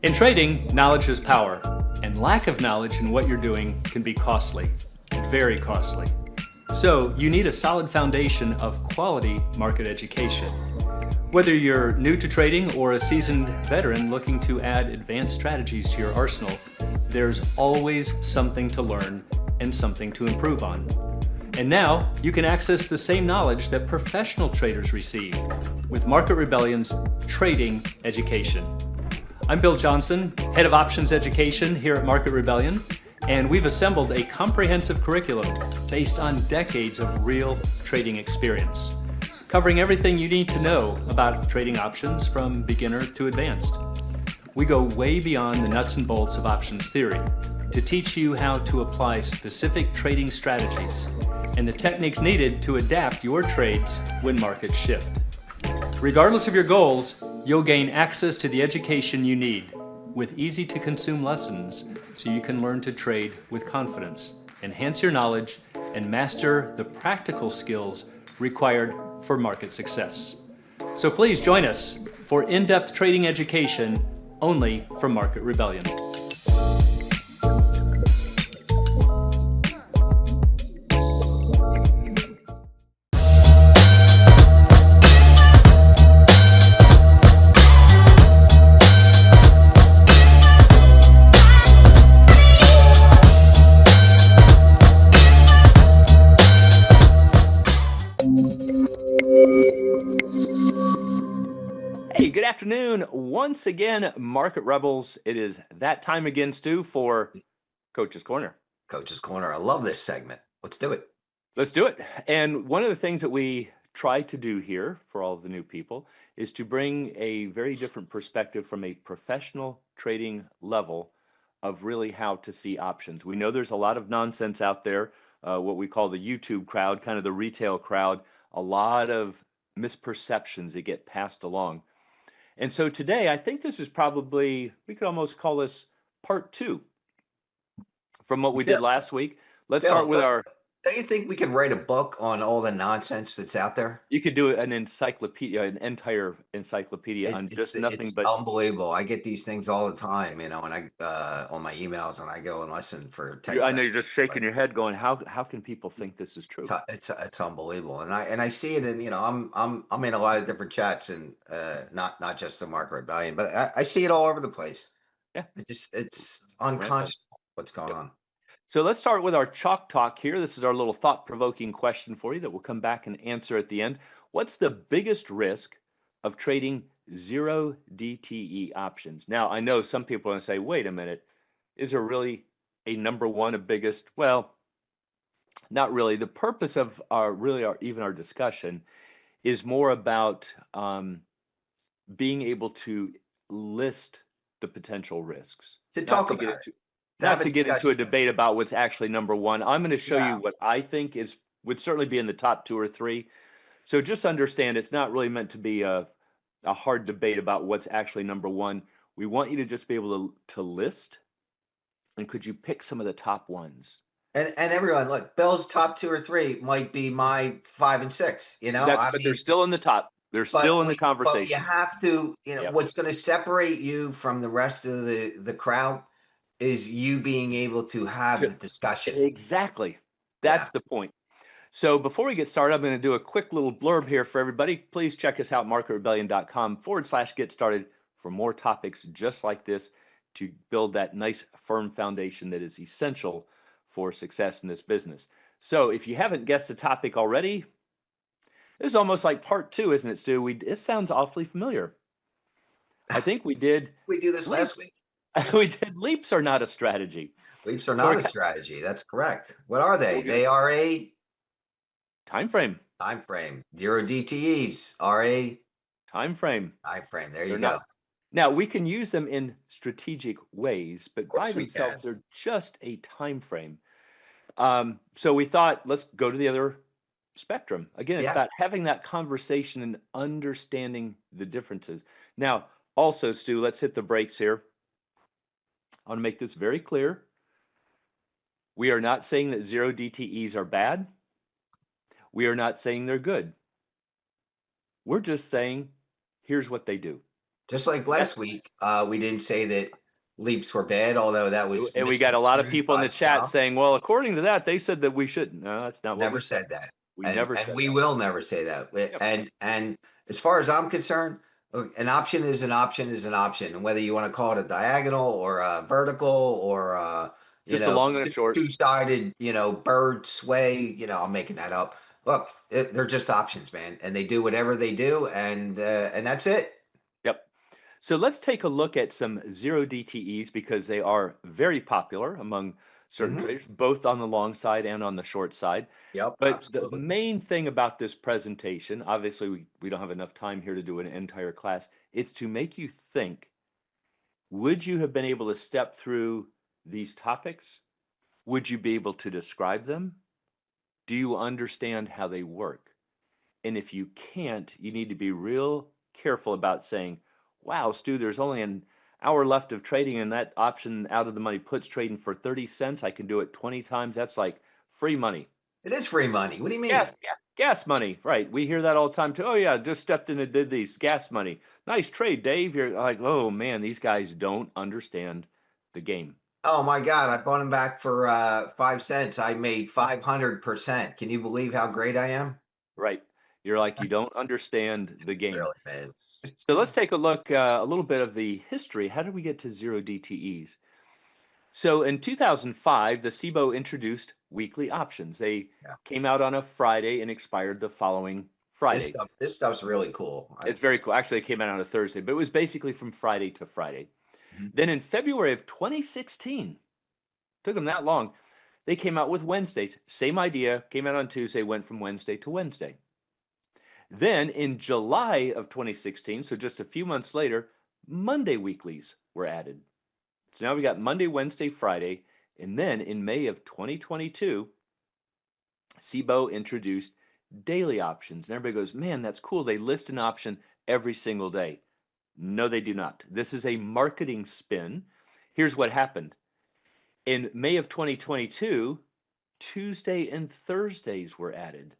In trading, knowledge is power, and lack of knowledge in what you're doing can be costly, very costly. So you need a solid foundation of quality market education. Whether you're new to trading or a seasoned veteran looking to add advanced strategies to your arsenal, there's always something to learn and something to improve on. And now you can access the same knowledge that professional traders receive with Market Rebellion's Trading Education. I'm Bill Johnson, Head of Options Education here at Market Rebellion, and we've assembled a comprehensive curriculum based on decades of real trading experience, covering everything you need to know about trading options from beginner to advanced. We go way beyond the nuts and bolts of options theory to teach you how to apply specific trading strategies and the techniques needed to adapt your trades when markets shift. Regardless of your goals, you'll gain access to the education you need with easy-to-consume lessons so you can learn to trade with confidence, enhance your knowledge, and master the practical skills required for market success. So please join us for in-depth trading education only from Market Rebellion. Hey, good afternoon. Once again, Market Rebels. It is that time again, Stu, for Coach's Corner. Coach's Corner. I love this segment. Let's do it. Let's do it. And one of the things that we try to do here for all of the new people is to bring a very different perspective from a professional trading level of really how to see options. We know there's a lot of nonsense out there, what we call the YouTube crowd, kind of the retail crowd, a lot of misperceptions that get passed along. And so today, I think this is probably, we could almost call this part two from what we did last week. Let's start with our, Don't you think we could write a book on all the nonsense that's out there? you could do an encyclopedia, an entire encyclopedia on just nothing It's but, unbelievable. I get these things all the time, and I on my emails, and I go and listen for 10 I know seconds. you're just shaking your head going, how can people think this is true? It's unbelievable, and I see it, and I'm in a lot of different chats, and not just the Market Rebellion, but I see it all over the place. Yeah. It's unconscionable what's going Yep. on. So let's start with our chalk talk here. This is our little thought-provoking question for you that we'll come back and answer at the end. What's the biggest risk of trading zero DTE options? Now, I know some people are going to say, wait a minute, is there really a number one, a biggest? Well, not really. The purpose of our discussion is more about being able to list the potential risks. To not talk to about get it. into, To not have a to get into a discussion. debate about what's actually number one. I'm going to show Yeah. you what I think would certainly be in the top two or three. So just understand it's not really meant to be a hard debate about what's actually number one. We want you to just be able to list, and could you pick some of the top ones? And everyone, look, Bill's top 2 or 3 might be my 5 and 6, But they're still in the top. They're still in the but you conversation. have to, Yep. what's gonna separate you from the rest of the crowd is you being able to have To- the discussion. Exactly. That's the point. So before we get started, I'm going to do a quick little blurb here for everybody. Please check us out, marketrebellion.com/get started for more topics just like this to build that nice firm foundation that is essential for success in this business. So if you haven't guessed the topic already, this is almost like part two, isn't it, Stu? It sounds awfully familiar. I think we did. We do this last leaps. week. We did leaps are not a strategy. Leaps are So not we're a strategy. That's correct. What are they? We're gonna- They are a Time frame. time frame. 0 DTEs are a Time frame. time frame. There you They're go. not. Now, we can use them in strategic ways, but by course we themselves, can. they're just a time frame. So we thought, let's go to the other spectrum. Again, it's Yeah. about having that conversation and understanding the differences. Now, also, Stu, let's hit the brakes here. I want to make this very clear. We are not saying that zero DTEs are bad. We are not saying they're good. We're just saying, here's what they do. Just like last week, we didn't say that leaps were bad, although that was And we got a lot of misconstrued people in by the chat Sal. saying, well, according to that, they said that we shouldn't. No, that's not what we Never said. said that. We And never said we that. will never say that. Yep. And as far as I'm concerned, look, an option is an option is an option. And whether you want to call it a diagonal or a vertical or Just a long and a short. two-sided, bird sway, I'm making that up. Look, they're just options, man, and they do whatever they do, and that's it. Yep. So let's take a look at some zero DTEs because they are very popular among certain Mhm. traders, both on the long side and on the short side. Yep, But the absolutely. main thing about this presentation, obviously we don't have enough time here to do an entire class, it's to make you think, would you have been able to step through these topics? Would you be able to describe them? Do you understand how they work? And if you can't, you need to be real careful about saying, wow, Stu, there's only an hour left of trading and that option out of the money puts trading for 30 cents. I can do it 20 times. That's like free money. It is free money. What do you mean? Gas money. Right. We hear that all the time too. Oh yeah, just stepped in and did these gas money. Nice trade, Dave. You're like, oh man, these guys don't understand the game. Oh my God, I bought them back for 5 cents. I made 500%. Can you believe how great I am? Right. You're like, you don't understand the game. Really, man. So let's take a look, a little bit of the history. How did we get to zero DTEs? So in 2005, the SIBO introduced weekly options. They Yeah. came out on a Friday and expired the following Friday. This stuff's really cool. It's very cool. Actually, it came out on a Thursday, but it was basically from Friday to Friday. Mhm. Then in February of 2016, took them that long, they came out with Wednesdays. Same idea, came out on Tuesday, went from Wednesday to Wednesday. Then in July of 2016, so just a few months later, Monday weeklies were added. So now we got Monday, Wednesday, Friday. And then in May of 2022, SIBO introduced daily options. And everybody goes, man, that's cool. They list an option every single day. No, they do not. This is a marketing spin. Here's what happened. In May of 2022, Tuesday and Thursdays were added.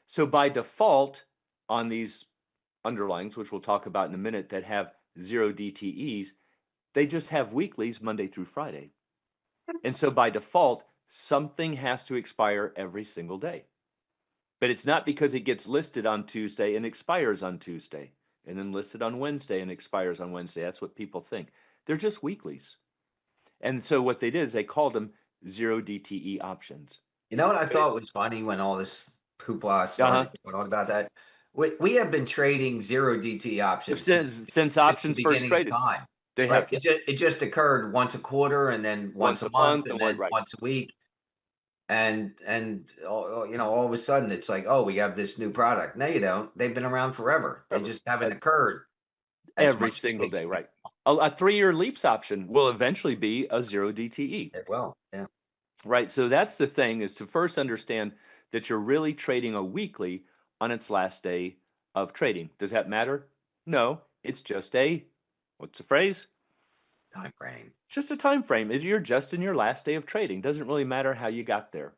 So by default, on these underlines, which we'll talk about in a minute, that have zero DTEs, they just have weeklies Monday through Friday. And so by default, something has to expire every single day. But it's not because it gets listed on Tuesday and expires on Tuesday, and then listed on Wednesday and expires on Wednesday. That's what people think. They're just weeklies. And so what they did is they called them zero DTE options. You know what I thought was funny when all this hoopla started going on about that? We have been trading zero DT options Since the options first beginning of traded, time. they Right. have It just occurred once a quarter and then once once a a month month and and one, then right. once a week. And all of a sudden it's like, oh, we have this new product. No, you don't. They've been around forever. They just haven't occurred as Every much as single they day, do. right. A 3-year leaps option will eventually be a zero DTE. It will. Yeah. Right. So that's the thing, is to first understand that you're really trading a weekly on its last day of trading. Does that matter? No, it's just a, what's the phrase? Time frame. Just a time frame. You're just in your last day of trading. Doesn't really matter how you got there.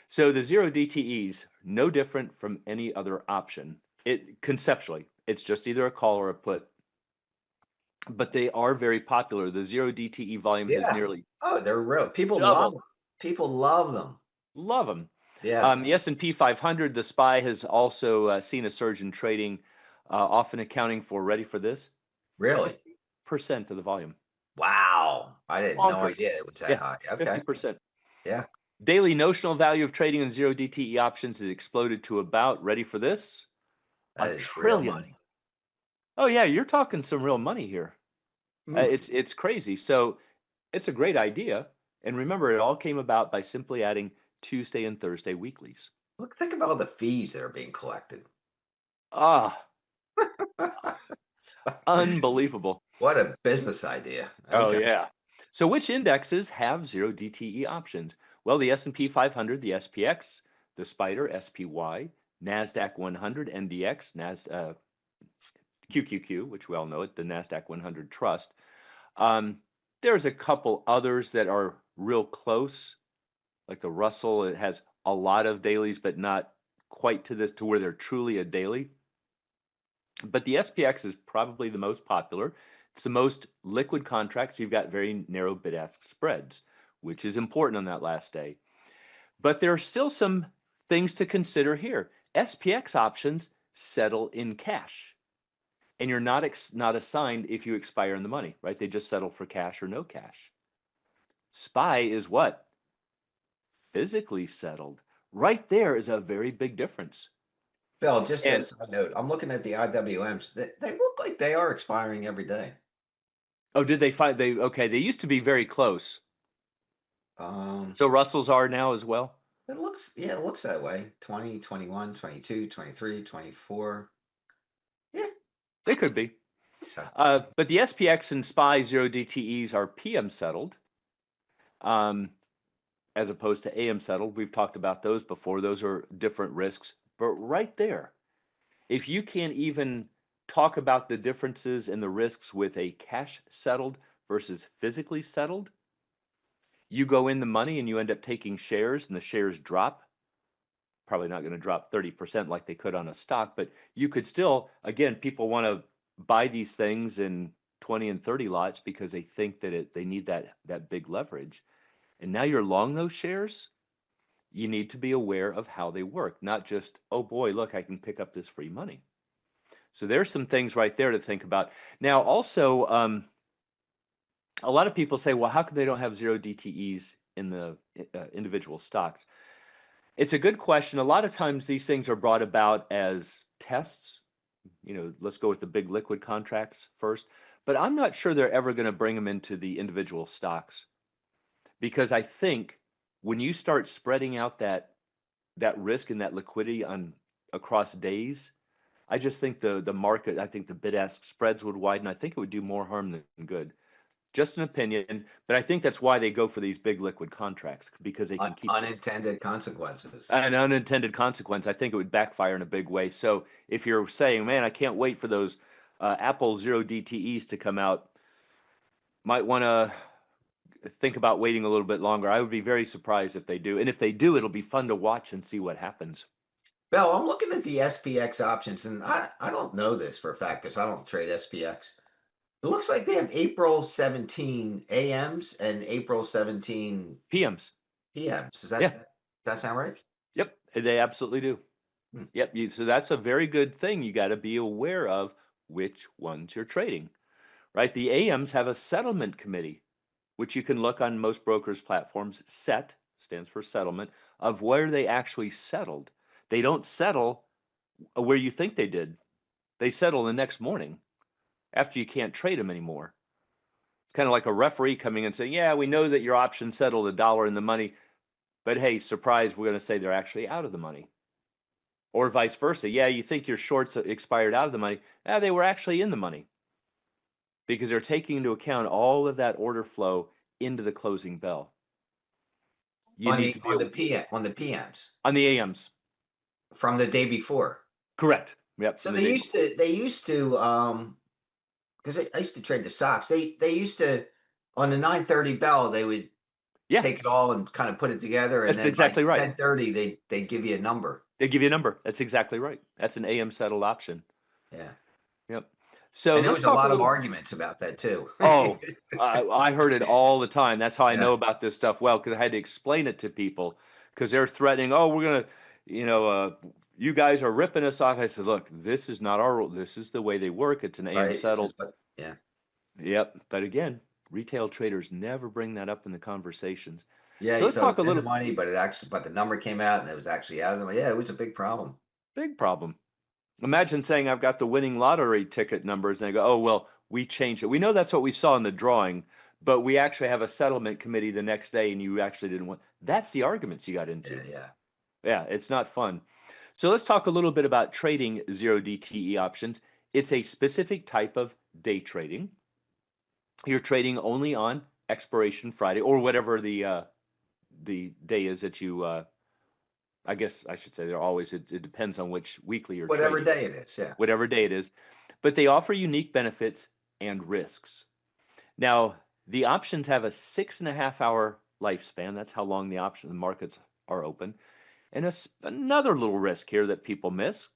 So the zero DTEs, no different from any other option. It conceptually, it's just either a call or a put. But they are very popular. The zero DTE volume has Yeah. nearly Oh, they're real. doubled. People love them. Love them. Yeah. The S&P 500, the SPY, has also seen a surge in trading, often accounting for, ready for this, Really? percent of the volume. Wow. I had no Bonkers. idea it was that Yeah, high. Okay. 50%. Yeah. Daily notional value of trading in zero DTE options has exploded to about, ready for this, That $1 is real trillion. money. Oh yeah, you're talking some real money here. It's crazy. So it's a great idea. And remember, it all came about by simply adding Tuesday and Thursday weeklies. Look, think about all the fees that are being collected. Ah, unbelievable. What a business idea. Oh Okay. yeah. So which indexes have zero DTE options? Well, the S&P 500, the SPX, the Spider, SPY, NASDAQ 100, NDX, QQQ, which we all know it, the NASDAQ 100 Trust. There's a couple others that are real close, like the Russell. It has a lot of dailies, but not quite to this, to where they're truly a daily. But the SPX is probably the most popular. It's the most liquid contract, so you've got very narrow bid-ask spreads, which is important on that last day. But there are still some things to consider here. SPX options settle in cash, and you're not assigned if you expire in the money, right? They just settle for cash or no cash. SPY is what? Physically settled. Right there is a very big difference. Bill, just And as a note, I'm looking at the IWMs. They look like they are expiring every day. oh, did they find they okay, they used to be very close. Um, So Russells are now as well? yeah, it looks that way. 20, 21, 22, 23, 24. Yeah, They could be. looks like But the SPX and SPY 0DTEs are PM settled, um, as opposed to AM settled. We've talked about those before. Those are different risks. But right there, if you can't even talk about the differences in the risks with a cash settled versus physically settled, you go in the money and you end up taking shares and the shares drop. Probably not going to drop 30% like they could on a stock, but you could still, again, people want to buy these things in 20 and 30 lots because they think that they need that big leverage. And now you're long those shares, you need to be aware of how they work, not just, oh boy, look, I can pick up this free money. So there's some things right there to think about. Now, also, a lot of people say, well, how come they don't have 0 DTEs in the individual stocks? It's a good question. A lot of times these things are brought about as tests. Let's go with the big liquid contracts first. But I'm not sure they're ever going to bring them into the individual stocks, because I think when you start spreading out that risk and that liquidity on across days, I just think the market, I think the bid-ask spreads would widen. I think it would do more harm than good. Just an opinion, but I think that's why they go for these big liquid contracts, because they can keep unintended consequences. an unintended consequence. I think it would backfire in a big way. So if you're saying, man, I can't wait for those Apple 0 DTEs to come out, might want to think about waiting a little bit longer. I would be very surprised if they do. And if they do, it'll be fun to watch and see what happens. Bill, I'm looking at the SPX options, and I don't know this for a fact because I don't trade SPX. It looks like they have April 17 AMs and April 17 PMs. PMs. Yeah. That sound right? Yep. They absolutely do. Hmm. Yep. So that's a very good thing. You got to be aware of which ones you're trading, right? The AMs have a settlement committee, which you can look on most brokers' platforms. SET stands for settlement, of where they actually settled. They don't settle where you think they did. They settle the next morning after you can't trade them anymore. It's kind of like a referee coming and saying, yeah, we know that your option settled $1 in the money, but hey, surprise, we're going to say they're actually out of the money. Or vice versa. Yeah, you think your shorts expired out of the money. They were actually in the money, because they're taking into account all of that order flow into the closing bell. You On need the to be on the PM on the PMs on the AMs. from the day before. Correct. Yep. So From the day before. they used to because I used to trade the stocks. They used to on the 9:30 bell they would Yeah, take it all and kind of put it together, and that's then by exactly right. 10:30 they give you a number. They give you a number. That's exactly right. That's an AM settled option. Yeah. Yep. So And there let's was a talk a lot of little. arguments about that too. Oh, I heard it all the time. That's how I Yeah. know about this stuff well, because I had to explain it to people, because they're threatening, oh, we're gonna, you guys are ripping us off. I said, look, this is not our rule. This is the way they work. It's an AM Right. This is settled. what, yeah. Yep. But again, retail traders never bring that up in the conversations. Yeah, So you let's thought it talk a was in the little. money, but the number came out and it was actually out of the money. Yeah, it was a big problem. Big problem. Imagine saying I've got the winning lottery ticket numbers, and they go, oh, well, we changed it. We know that's what we saw in the drawing, but we actually have a settlement committee the next day, and you actually didn't want. That's the arguments you got into. Yeah. Yeah, it's not fun. So let's talk a little bit about trading 0 DTE options. It's a specific type of day trading. You're trading only on expiration Friday, or whatever the day is that you I guess I should say they're always, it depends on which weekly you're Whatever trading, day it is. Yeah. whatever day it is. But they offer unique benefits and risks. Now, the options have a 6.5 hour lifespan. That's how long the markets are open. And another little risk here that people miss: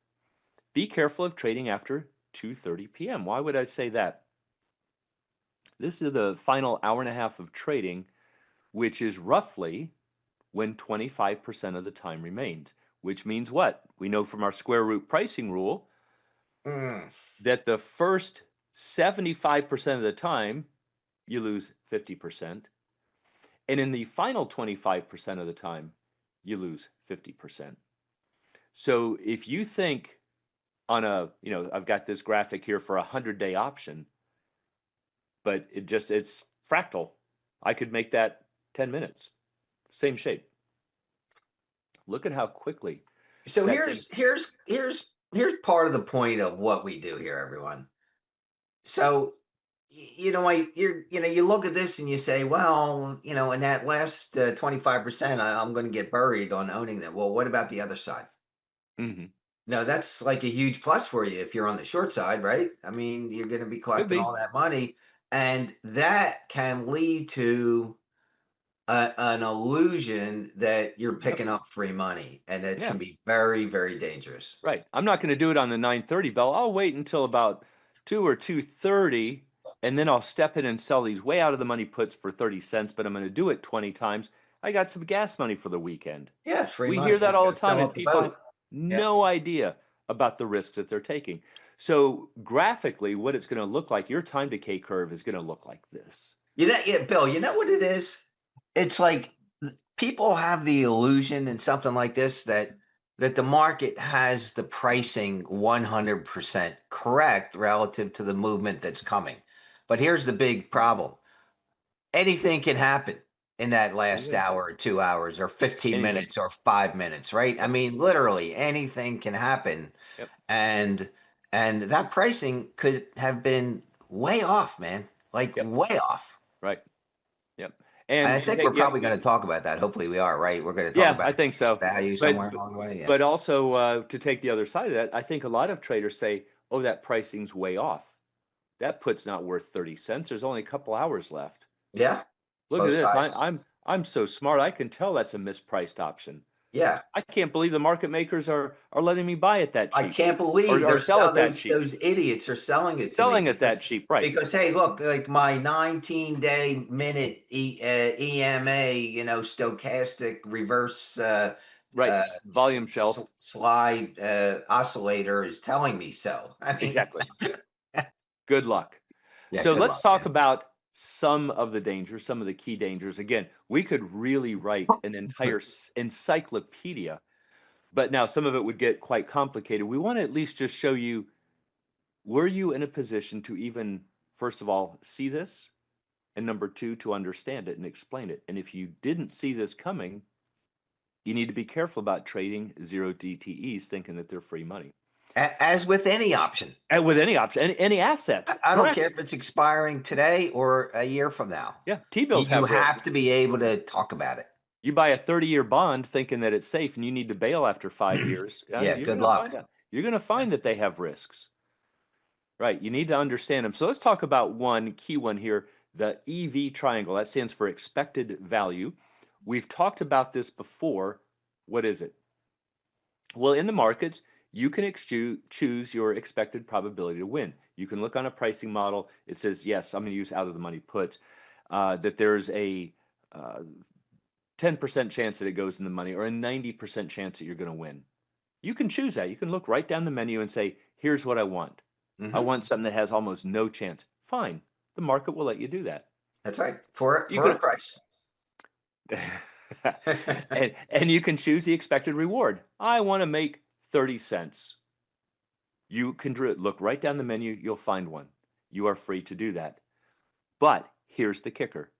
be careful of trading after 2:30 p.m. Why would I say that? This is the final hour and a half of trading, which is roughly when 25% of the time remains, which means what? We know from our square root pricing rule Mm. that the first 75% of the time, you lose 50%. And in the final 25% of the time, you lose 50%. So if you think on a, I've got this graphic here for a 100-day option, but it's fractal. I could make that 10 minutes, same shape. Look at how quickly So that thing. here's part of the point of what we do here, everyone. So you look at this and you say, well, in that last 25%, I'm going to get buried on owning them. Well, what about the other side? Mhm. No, that's like a huge plus for you if you're on the short side, right? I mean, you're going to be Could collecting be. all that money, and that can lead to an illusion that you're Yep. picking up free money, and it Yeah. can be very, very dangerous. Right. I'm not going to do it on the 9:30 bell. I'll wait until about 2 or 2:30, and then I'll step in and sell these way out of the money puts for 30 cents, but I'm going to do it 20 times. I got some gas money for the weekend. Yeah, it's free We money. hear You that all got the to time, fill and up the people have boat. Yeah. no idea about the risks that they're taking. So graphically, what it's going to look like, your time decay curve is going to look like this. Yeah, Bill, you know what it is? It's like people have the illusion in something like this that the market has the pricing 100% correct relative to the movement that's coming. But here's the big problem. Anything can happen in that last Anything. hour or 2 hours or 15 Anything. minutes or 5 minutes, right? I Yep. mean, literally anything can happen. Yep. And that pricing could have been way off, man. Like Yep. way off. Right. Yep. And And I to think we're take, yeah, probably going to talk about that. Hopefully we are, right? We're going to talk yeah, about I think so. value But somewhere along the way. Yeah. but also to take the other side of that, I think a lot of traders say, "Oh, that pricing's way off. That put's not worth 30 cents. There's only a couple hours left. Yeah. Look at Both this. sides. I'm so smart. I can tell that's a mispriced option. Yeah. I can't believe the market makers are letting me buy it that I cheap can't believe or they're sell it that cheap. those idiots are selling it to me Selling it that cheap, right? because hey, look, like my 19-day minute EMA, stochastic reverse Right. Volume shelf. slide oscillator is telling me so. I mean, Exactly. Good luck. yeah, So good let's luck, talk man. about some of the dangers, some of the key dangers. Again, we could really write an entire encyclopedia, but now some of it would get quite complicated. We want to at least just show you, were you in a position to even, first of all, see this? And number two, to understand it and explain it. And if you didn't see this coming, you need to be careful about trading zero DTEs thinking that they're free money. As with any option. And with any option, any asset. I don't care Correct. if it's expiring today or a year from now. Yeah, T-bills You have risk. have to be able to talk about it. You buy a 30-year bond thinking that it's safe and you need to bail after 5 years. Yeah, You're good going to find luck. out. You're going to find that they have risks. Right. You need to understand them. So let's talk about one key one here, the EV triangle. That stands for expected value. We've talked about this before. What is it? Well, in the markets, you can choose your expected probability to win. You can look on a pricing model. It says, yes, I'm going to use out of the money puts, that there's a 10% chance that it goes in the money or a 90% chance that you're going to win. You can choose that. You can look right down the menu and say, here's what I want. I want something that has almost no chance. Fine. The market will let you do that. That's right. For You a price. and you can choose the expected reward. I want to make 30 cents. You can look right down the menu. You'll find one. You are free to do that. But here's the kicker.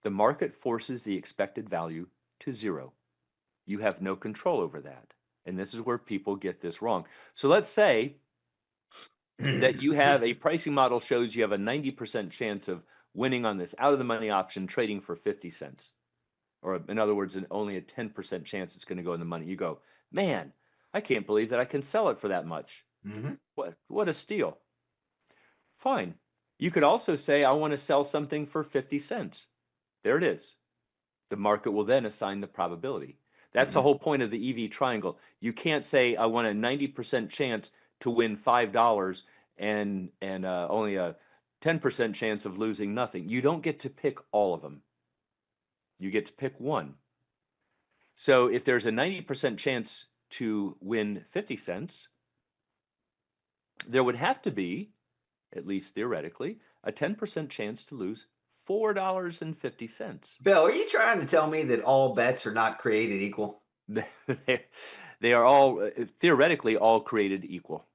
The market forces the expected value to zero. You have no control over that. And this is where people get this wrong. So let's say that you have a pricing model shows you have a 90% chance of winning on this out of the money option trading for 50 cents. Or in other words, only a 10% chance it's going to go in the money. You go, man, I can't believe that I can sell it for that much. What a steal. Fine. You could also say, I want to sell something for 50 cents. There it is. The market will then assign the probability. That's the whole point of the EV triangle. You can't say, I want a 90% chance to win $5 and only a 10% chance of losing nothing. You don't get to pick all of them. You get to pick one. So if there's a 90% chance to win 50 cents, there would have to be, at least theoretically, a 10% chance to lose $4.50. Bill, are you trying to tell me that all bets are not created equal? They are all theoretically all created equal.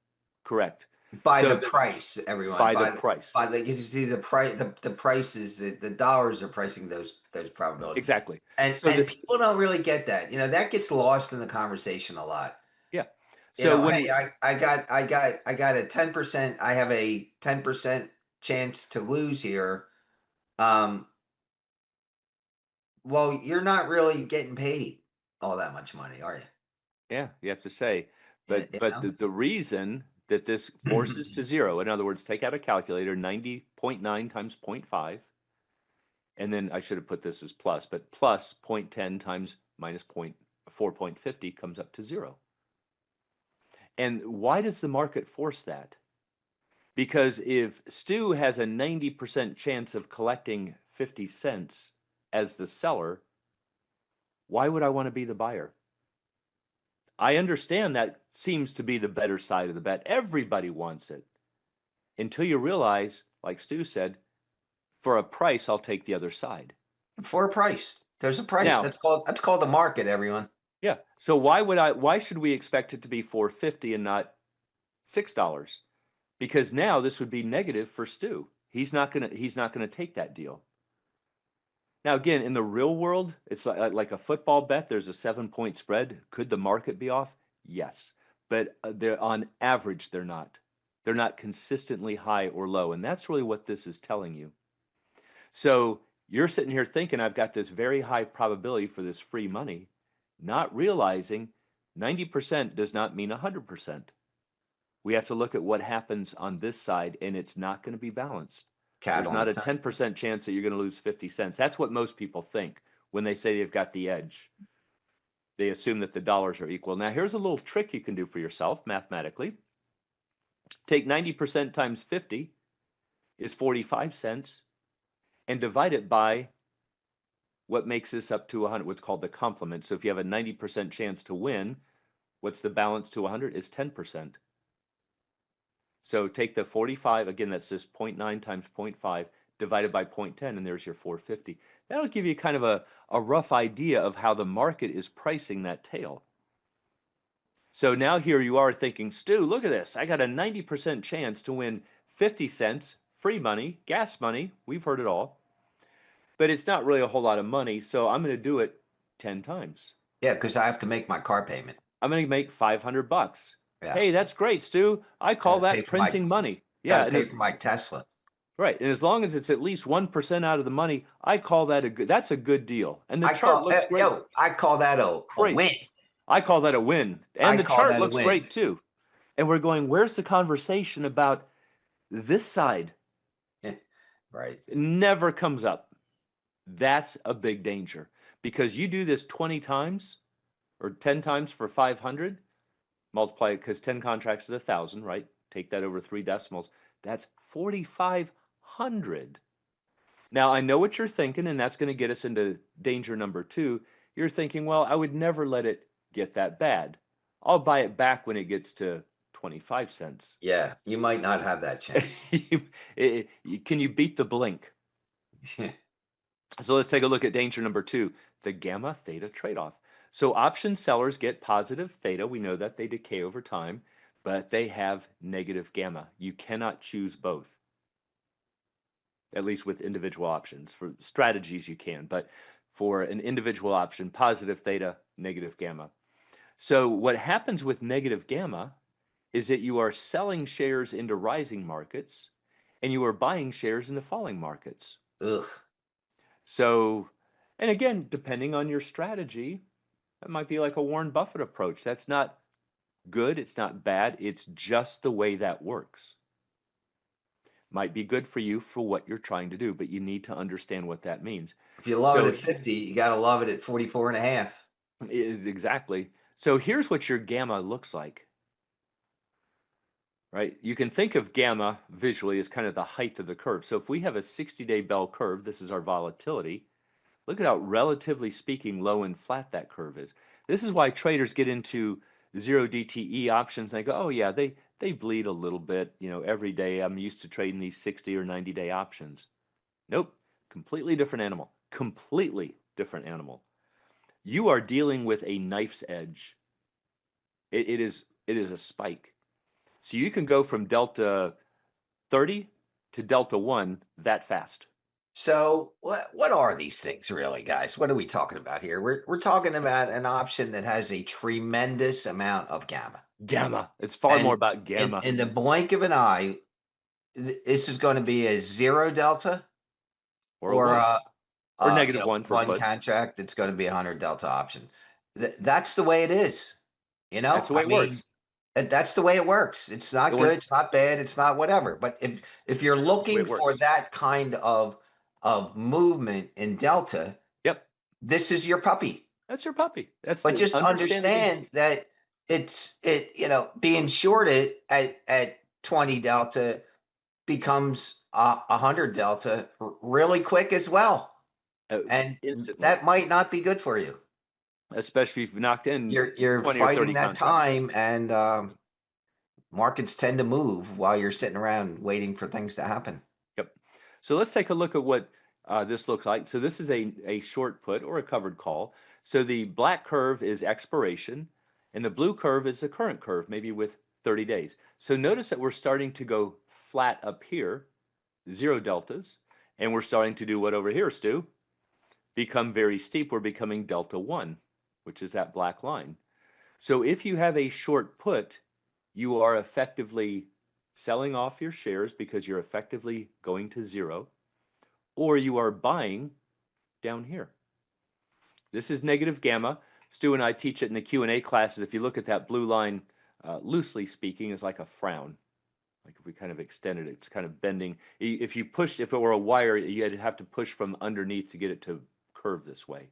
Correct. By So the price, everyone. by the price. By the you see the price the prices the dollars are pricing those probabilities. Exactly. And So the people don't really get that. You know, that gets lost in the conversation a lot. yeah. You So know, when hey, I got a 10%, I have a 10% chance to lose here. Um, well, you're not really getting paid all that much money, are you? yeah, you have to say, Yeah, but the reason that this forces to zero, in other words, take out a calculator, 90.9 times 0.5, and then I should have put this as plus, but plus 0.10 times minus 4.50 comes up to zero. And why does the market force that? Because if Stu has a 90% chance of collecting 50 cents as the seller, why would I want to be the buyer? I understand that seems to be the better side of the bet. Everybody wants it. Until you realize, like Stu said, for a price, I'll take the other side. For a price. There's a price. Now, That's called the market, everyone. yeah. So why should we expect it to be $4.50 and not $6? Because now this would be negative for Stu. He's not gonna take that deal. Now again, in the real world, it's like a football bet. There's a 7-point spread. Could the market be off? Yes, but they're on average they're not. They're not consistently high or low, and that's really what this is telling you. So you're sitting here thinking I've got this very high probability for this free money, not realizing 90% does not mean 100%. We have to look at what happens on this side, and it's not going to be balanced. Cat There's on not the a turn. 10% chance that you're going to lose 50 cents. That's what most people think when they say they've got the edge. They assume that the dollars are equal. Now, here's a little trick you can do for yourself mathematically. Take 90% times 50 is 45 cents and divide it by what makes this up to 100, what's called the complement. So if you have a 90% chance to win, what's the balance to 100 is 10%. So take the 45, again, that's just 0.9 times 0.5 divided by 0.10, and there's your 450. That'll give you kind of a rough idea of how the market is pricing that tail. So now here you are thinking, Stu, look at this. I got a 90% chance to win 50 cents, free money, gas money. We've heard it all. But it's not really a whole lot of money, so I'm going to do it 10 times. Yeah, because I have to make my car payment. I'm going to make $500. Yeah. Hey, that's great, Stu. I call Gotta pay that for my- printing money. Got Yeah, to pay for my Tesla. right. And as long as it's at least 1% out of the money, I call that that's a good deal. And the I chart call looks great. I call that a Great. win. I call that a win. I And the call chart that a looks win. great too. And we're going, where's the conversation about this side? Right. It never comes up. That's a big danger because you do this 20 times or 10 times for 500, multiply it because 10 contracts is 1,000, right? Take that over 3 decimals. That's 4,500. Now, I know what you're thinking, and that's going to get us into danger number 2. You're thinking, well, I would never let it get that bad. I'll buy it back when it gets to 25 cents. Yeah, you might not have that chance. Can you beat the blink? So let's take a look at danger number 2, the gamma theta trade-off. So option sellers get positive theta. We know that they decay over time, but they have negative gamma. You cannot choose both, at least with individual options. For strategies, you can, but for an individual option, positive theta, negative gamma. So what happens with negative gamma is that you are selling shares into rising markets and you are buying shares into falling markets. Ugh. So, and again, depending on your strategy, that might be like a Warren Buffett approach. That's not good. It's not bad. It's just the way that works. Might be good for you for what you're trying to do, but you need to understand what that means. If you love So- it at 50, you got to love it at 44 and a half. Exactly. So here's what your gamma looks like. right? You can think of gamma visually as kind of the height of the curve. So if we have a 60-day bell curve, this is our volatility. Look at how, relatively speaking, low and flat that curve is. This is why traders get into zero DTE options. They go, oh yeah, they bleed a little bit. You know, every day I'm used to trading these 60 or 90-day options. Nope, completely different animal. Completely different animal. You are dealing with a knife's edge. It is a spike. So you can go from delta 30 to delta 1 that fast. So what are these things really, guys? What are we talking about here? We're talking about an option that has a tremendous amount of gamma. Gamma. It's far more And about gamma. in the blink of an eye, this is going to be a zero delta Or a or 1. Or you negative know, 1 for one put. contract that's going to be a 100 delta option. That's the way it is. You That's know, the way I it mean, works. that's the way it works. It's not good, it's not bad, it's not whatever. But if you're That's the way looking it for works. that kind of movement in delta, Yep. this is your puppy. That's your puppy. That's But the just understand the game. understand that you know, being shorted at 20 delta becomes 100 delta really quick as well. And Instantly. that might not be good for you. Especially if you've knocked in You're 20 or 30 fighting that contracts. time, and markets tend to move while you're sitting around waiting for things to happen. Yep. So let's take a look at what this looks like. So this is a short put or a covered call. So the black curve is expiration, and the blue curve is the current curve, maybe with 30 days. So notice that we're starting to go flat up here, zero deltas, and we're starting to do what over here, Stu? Become very steep. We're becoming delta 1, which is that black line. So if you have a short put, you are effectively selling off your shares because you're effectively going to zero, or you are buying down here. This is negative gamma. Stu and I teach it in the Q&A classes. If you look at that blue line, loosely speaking, is like a frown. Like if we kind of extended it, it's kind of bending. If you pushed, if it were a wire, you'd have to push from underneath to get it to curve this way.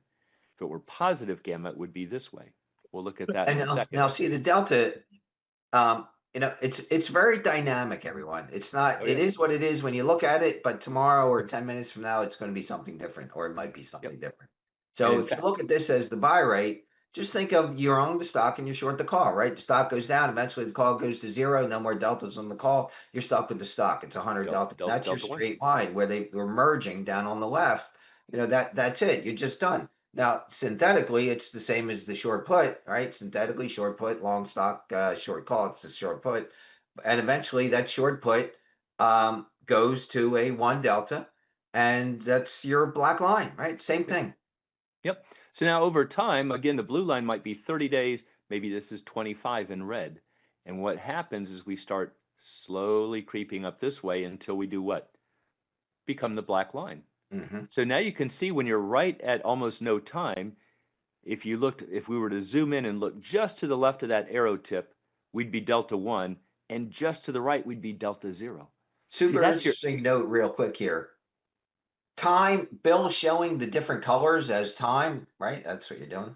If it were positive gamma, it would be this way. We'll look at that in And a now, second. now see the delta. You know, it's very dynamic, everyone. It's not. Oh It yeah. is what it is when you look at it. But tomorrow or 10 minutes from now, it's going to be something different, or it might be something Yep. different. And So in if you fact, look at this as the buy rate, just think of you're on the stock and you're short the call, right? The stock goes down. Eventually, the call goes to zero. No more deltas on the call. You're stuck with the stock. It's 100 yep, delta. That's your delta 1. straight line where they were merging down on the left. You know that's it. You're just done. Now, synthetically, it's the same as the short put, right? Synthetically, short put, long stock, short call. It's a short put, and eventually that short put goes to a 1 delta, and that's your black line, right? Same thing. Yep. So now over time, again, the blue line might be 30 days. Maybe this is 25 in red. And what happens is we start slowly creeping up this way until we do what? Become the black line. Hmm. So now you can see when you're right at almost no time, if we were to zoom in and look just to the left of that arrow tip, we'd be delta 1, and just to the right, we'd be delta 0. See, Super that's your, interesting note, real quick here. Time, Bill showing the different colors as time, right? That's what you're doing,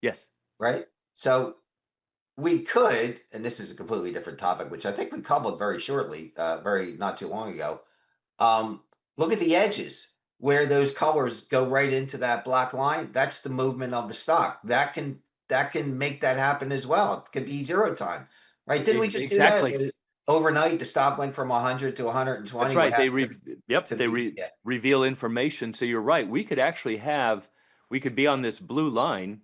yes. right? So we could, and this is a completely different topic, which I think we covered very shortly, very not too long ago. Um, Look at the edges where those colors go right into that black line. That's the movement of the stock. That can make that happen as well. It could be zero time, right? Didn't we just do that? Exactly. Overnight, the stock went from 100 to That's 120. What right. happened Yep, to the yeah. reveal information. So you're right. We could be on this blue line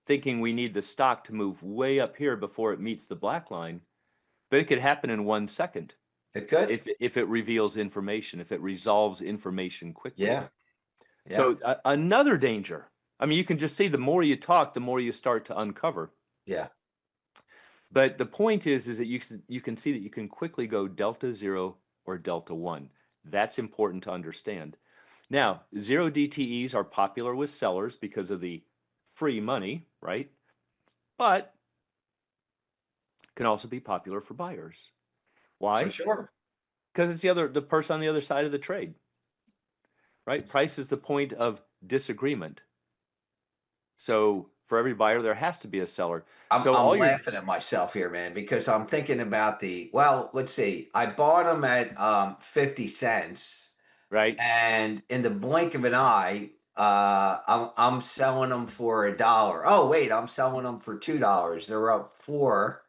thinking we need the stock to move way up here before it meets the black line, but it could happen in 1 second It could. if it reveals information, if it resolves information quickly. Yeah. Yeah. So another danger. I mean, you can just see the more you talk, the more you start to uncover. Yeah. But the point is that you can see that you can quickly go delta 0 or delta 1. That's important to understand. Now, zero DTEs are popular with sellers because of the free money, right? But can also be popular for buyers. For Why? sure. Because it's the person on the other side of the trade, right? Price is the point of disagreement. So For every buyer, there has to be a seller. I'm So all I'm you're laughing at myself here, man, because I'm thinking about well, let's see. I bought them at 50 cents, right. and in the blink of an eye, I'm selling them for $1. Oh, wait, I'm selling them for $2. They're up 4.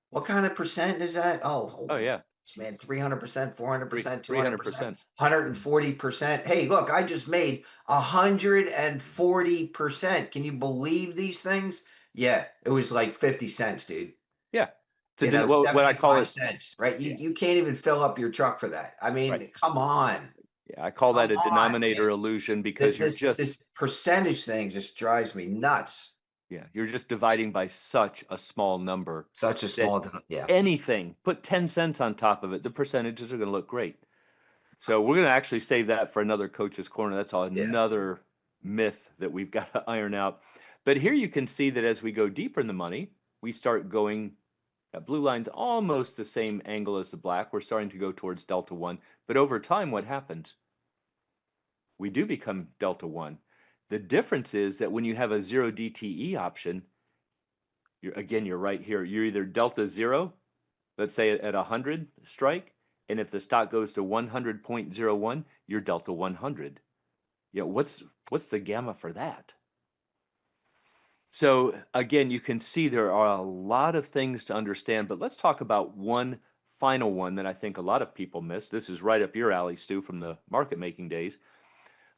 What kind of percent is that? Oh, Oh holy yeah, man, 300%, 400%, 200%, 300%. 140%. Hey, look, I just made 140%. Can you believe these things? Yeah, it was like 50 cents, dude. Yeah. What I call 75 it. cents, right? You Yeah. you can't even fill up your truck for that. I Right. mean, come on. Yeah. I call that Come a on, denominator man. illusion because This percentage thing just drives me nuts. yeah, you're just dividing by such a small number Such a that yeah. anything, put 10 cents on top of it, the percentages are going to look great. So we're going to actually save that for another coach's corner. That's Yeah. another myth that we've got to iron out. But here you can see that as we go deeper in the money, we start going, that blue line's almost the same angle as the black. We're starting to go towards delta 1. But over time, what happens? We do become delta 1. The difference is that when you have a 0 DTE option, you're right here. You're either delta 0, let's say at 100 strike, and if the stock goes to 100.01, you're delta 100. What's the gamma for that? So again, you can see there are a lot of things to understand, but let's talk about one final one that I think a lot of people miss. This is right up your alley, Stu, from the market making days.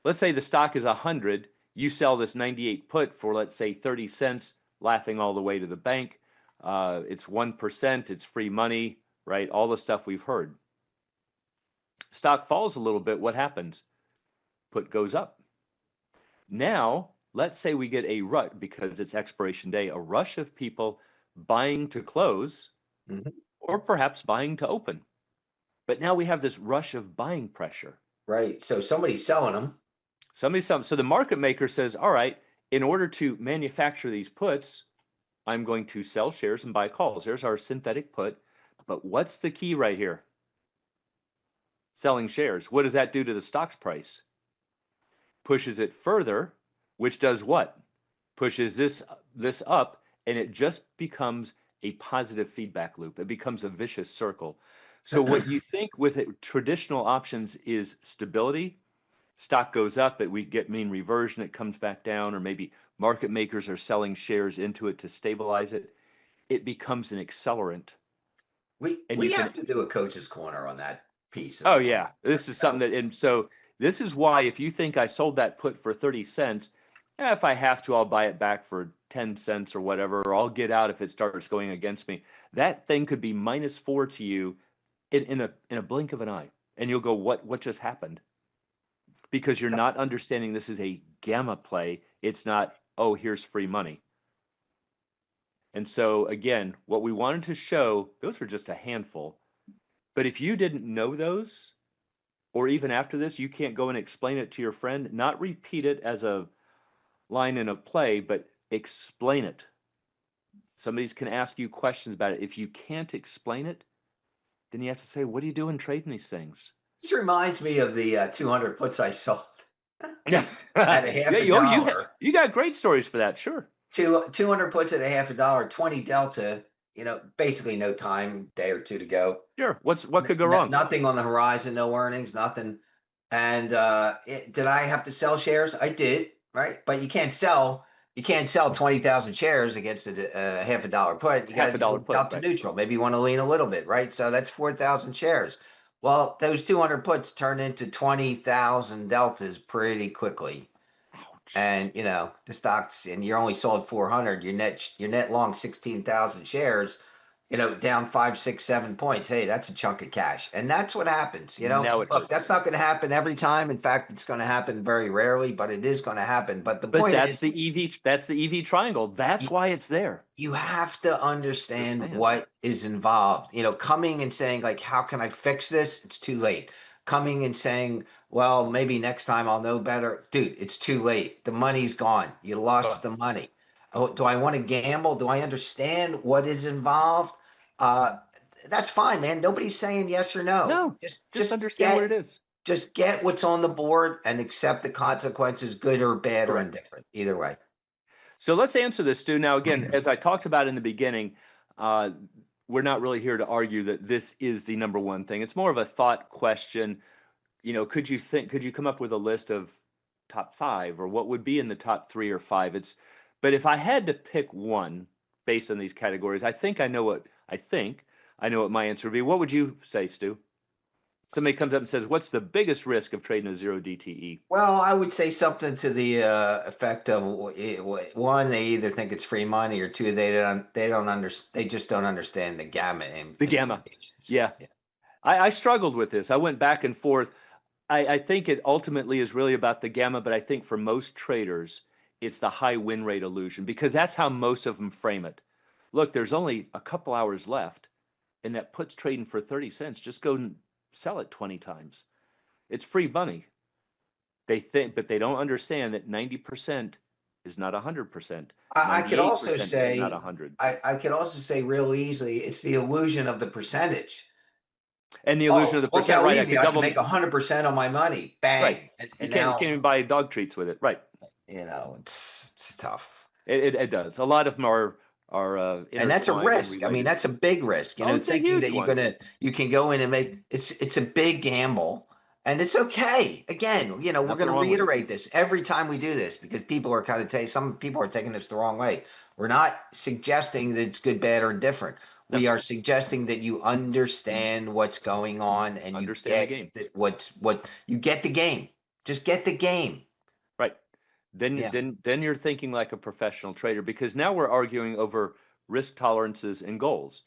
Let's say the stock is 100, you sell this 98 put for, let's say, 30 cents, laughing all the way to the bank. It's 1%, it's free money, right? All the stuff we've heard. Stock falls a little bit, what happens? Put goes up. Now, let's say we get a rush, because it's expiration day, a rush of people buying to close, or perhaps buying to open. But now we have this rush of buying pressure. Right. So somebody's selling them. So the market maker says, all right, in order to manufacture these puts, I'm going to sell shares and buy calls. There's our synthetic put. But what's the key right here? Selling shares. What does that do to the stock's price? Pushes it further, which does what? Pushes this up, and it just becomes a positive feedback loop. It becomes a vicious circle. So what you think with traditional options is stability. Stock goes up, we get mean reversion, it comes back down, or maybe market makers are selling shares into it to stabilize it. It becomes an accelerant. And We you can, have to do a coach's corner on that piece as oh well. yeah, this is something that, and so this is why if you think I sold that put for 30 cents, if I have to, I'll buy it back for 10 cents or whatever, or I'll get out if it starts going against me. That thing could be -4 to you in a blink of an eye. And you'll go, what just happened? Because you're not understanding this is a gamma play. It's not, oh, here's free money. And so again, what we wanted to show, those were just a handful. But if you didn't know those, or even after this, you can't go and explain it to your friend, not repeat it as a line in a play, but explain it. Somebody can ask you questions about it. If you can't explain it, then you have to say, what are you doing trading these things? This reminds me of the 200 puts I sold Yeah. at a half Yeah, a dollar. you got great stories for that, sure. 200 puts at a half a dollar, 20 delta, basically no time, day or two to go. Sure. What could go wrong? Nothing on the horizon, no earnings, nothing. And did I have to sell shares? I did, right? But you can't sell 20,000 shares against a half a dollar put. You got Half a to dollar do put, delta right. neutral. Maybe you want to lean a little bit, right? So that's 4,000 shares. Well, those 200 puts turn into 20,000 deltas pretty quickly. Ouch. And the stocks, and you're only sold 400. Your net long 16,000 shares. Down 5, 6, 7 points. Hey, that's a chunk of cash. And that's what happens. Now it Look, hurts. that's not going to happen every time. In fact, it's going to happen very rarely, but it is going to happen. But the But point that's is, the EV triangle. That's why it's there. you have to understand what is involved. Coming and saying, like, how can I fix this? It's too late. Coming and saying, well, maybe next time I'll know better. Dude, it's too late. The money's gone. You lost the money. Oh, do I want to gamble? Do I understand what is involved? That's fine, man. Nobody's saying yes or no. No, just understand what it is. Just get what's on the board and accept the consequences, good or bad or indifferent. Either way. So let's answer this, Stu. Now, again, as I talked about in the beginning, uh, we're not really here to argue that this is the number one thing. It's more of a thought question. You know, could you come up with a list of top five, or what would be in the top three or five? But if I had to pick one based on these categories, I think I know what my answer would be. What would you say, Stu? Somebody comes up and says, "What's the biggest risk of trading a zero DTE?" Well, I would say something to the effect of one, they either think it's free money, or two, they just don't understand the gamma The gamma. implications. Yeah. I struggled with this. I went back and forth. I think it ultimately is really about the gamma, but I think for most traders, it's the high win rate illusion, because that's how most of them frame it. Look, there's only a couple hours left, and that puts trading for 30 cents. Just go and sell it 20 times. It's free money. They think, but they don't understand that 90% is not 100%. I could also 98% is not say, 100. I could also say real easily, it's the illusion of the percentage. And the illusion of the Look percent, how right? easy I can make 100% on my money. Right. Bang. You And can't now, even buy dog treats with it. Right. it's tough. It does. A lot of them are And that's a intertwined and risk. I mean, related. that's a big risk, Oh, it's a thinking huge that one. you can go in and make, it's a big gamble, and it's okay. Again, we're Nothing going to wrong with it. reiterate this every time we do this, because people are some people are taking this the wrong way. We're not suggesting that it's good, bad, or different. No. We are suggesting that you understand what's going on, and you Understand the get game. what you get the game. Just get the game. Right. Yeah. Then you're thinking like a professional trader, because now we're arguing over risk tolerances and goals.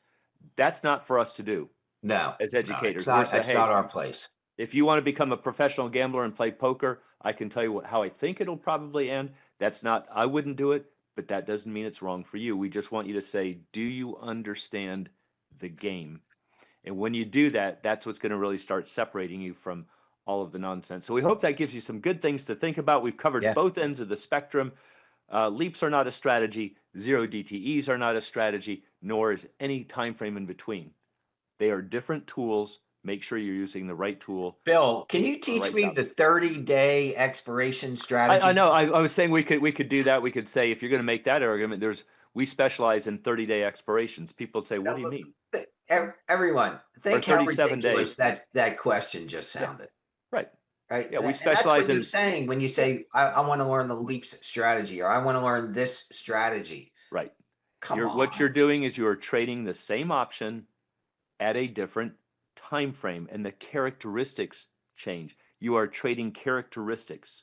That's not for us to do No, as no, educators. We're saying, it's hey, not our place. if you want to become a professional gambler and play poker, I can tell you how I think it'll probably end. I wouldn't do it, but that doesn't mean it's wrong for you. We just want you to say, do you understand the game? And when you do that, that's what's going to really start separating you from all of the nonsense. So we hope that gives you some good things to think about. We've covered Yeah. both ends of the spectrum. Leaps are not a strategy. Zero DTEs are not a strategy, nor is any time frame in between. They are different tools. Make sure you're using the right tool. Bill, can you for the teach right me job. the 30-day expiration strategy? I know. I was saying we could do that. We could say, if you're going to make that argument, we specialize in 30-day expirations. People say, what do you mean? Everyone, think how 37 ridiculous days. that question just Yeah. sounded. Right. Right. Yeah, we And that's specialize what you're in. saying when you say, I want to learn the leaps strategy, or I want to learn this strategy. Right. Come What you're on. doing is you are trading the same option at a different time frame, and the characteristics change. You are trading characteristics.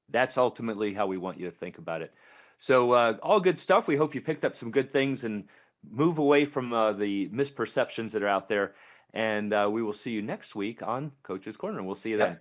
That's ultimately how we want you to think about it. So all good stuff. We hope you picked up some good things and move away from the misperceptions that are out there. And we will see you next week on Coach's Corner. We'll see you then.